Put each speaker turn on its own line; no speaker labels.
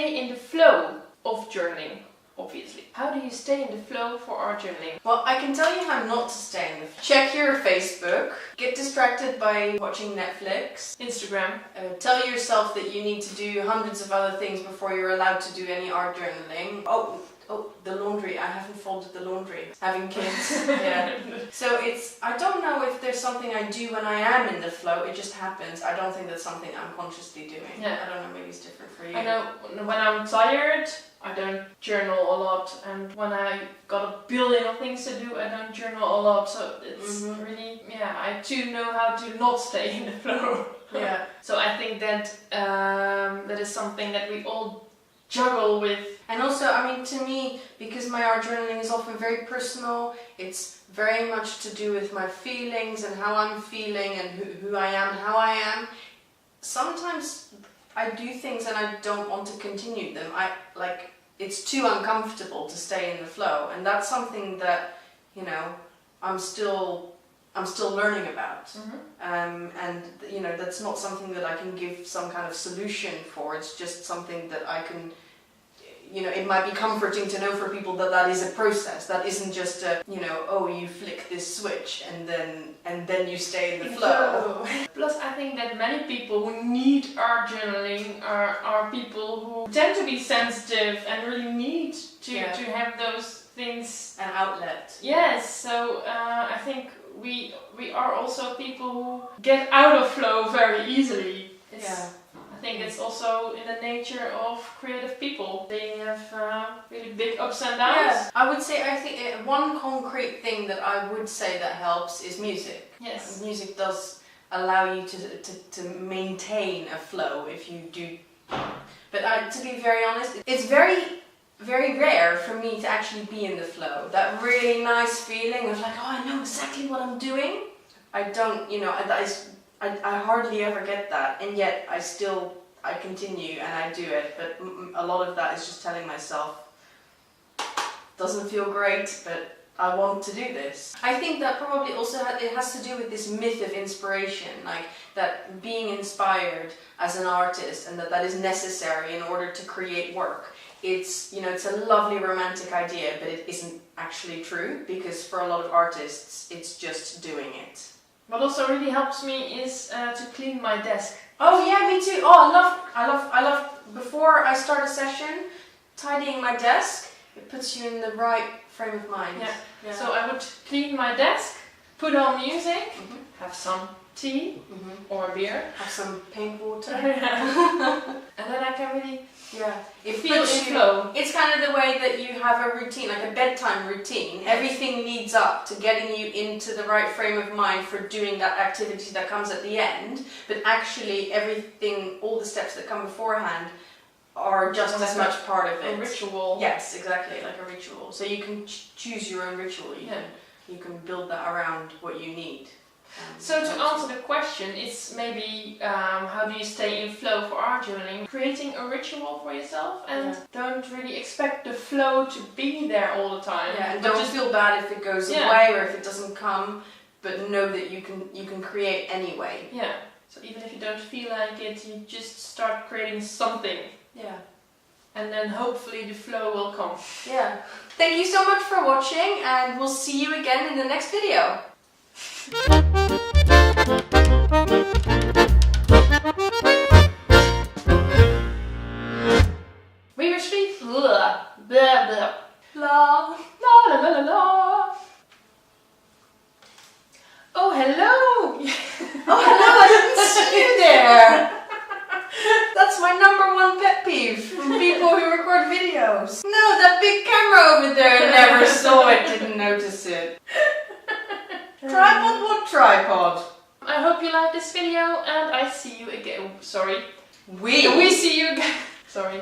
stay in the flow of journaling? Obviously. How do you stay in the flow for art journaling?
Well, I can tell you how not to stay in the flow. Check your Facebook. Get distracted by watching Netflix.
Instagram.
Tell yourself that you need to do hundreds of other things before you're allowed to do any art journaling. Oh, the laundry. I haven't folded the laundry. Having kids. Yeah. So I don't know if there's something I do when I am in the flow. It just happens. I don't think that's something I'm consciously doing.
Yeah.
I don't know, maybe it's different for you.
I know when I'm tired, I don't journal a lot, and when I got a billion of things to do, I don't journal a lot. So it's really, I too know how to not stay in the flow.
Yeah.
So I think that that is something that we all juggle with.
And also, I mean, to me, because my art journaling is often very personal, it's very much to do with my feelings and how I'm feeling and who I am, how I am. Sometimes I do things and I don't want to continue them. It's too uncomfortable to stay in the flow, and that's something that, I'm still learning about. And that's not something that I can give some kind of solution for. It's just something that I can, it might be comforting to know for people that is a process. That isn't just you flick this switch and then you stay in the flow.
Plus, I think that many people who need art journaling are people who tend to be sensitive and really need to have those things.
An outlet.
Yes, so I think we are also people who get out of flow very easily. I think it's also in the nature of creative people. They have really big ups and downs.
Yeah, I would say, I think one concrete thing that I would say that helps is music.
Yes.
Music does allow you to maintain a flow if you do. But to be very honest, it's very, very rare for me to actually be in the flow. That really nice feeling of I know exactly what I'm doing. I don't, I hardly ever get that, and yet I continue and I do it, but a lot of that is just telling myself, doesn't feel great, but I want to do this. I think that probably also it has to do with this myth of inspiration, that being inspired as an artist and that is necessary in order to create work. It's a lovely romantic idea, but it isn't actually true, because for a lot of artists, it's just doing it.
What also really helps me is to clean my desk.
Oh yeah, me too. Oh, I love before I start a session, tidying my desk. It puts you in the right frame of mind.
Yeah. So I would clean my desk, put on music, have some tea or beer,
have some paint water,
and then I can really
it
feel in flow.
It's kind of the way that you have a routine, like a bedtime routine. Everything leads up to getting you into the right frame of mind for doing that activity that comes at the end, but actually everything, all the steps that come beforehand are just as much part of it.
A ritual.
Yes, exactly, like a ritual. So you can choose your own ritual. You can build that around what you need.
So to answer the question, it's maybe how do you stay in flow for art journaling? Creating a ritual for yourself, and don't really expect the flow to be there all the time.
Yeah, and don't feel bad if it goes away or if it doesn't come, but know that you can create anyway.
Yeah. So even if you don't feel like it, you just start creating something.
Yeah.
And then hopefully the flow will come.
Yeah. Thank you so much for watching, and we'll see you again in the next video.
We were sweet. Blah, blah, blah.
La.
La la la la la. Oh, hello!
Oh, hello, I didn't see you there! That's my #1 pet peeve from people who record videos. No, that big camera over there never saw it, didn't notice it. Tripod, what tripod?
I hope you liked this video, and I see you again. Sorry.
We
see you again. Sorry.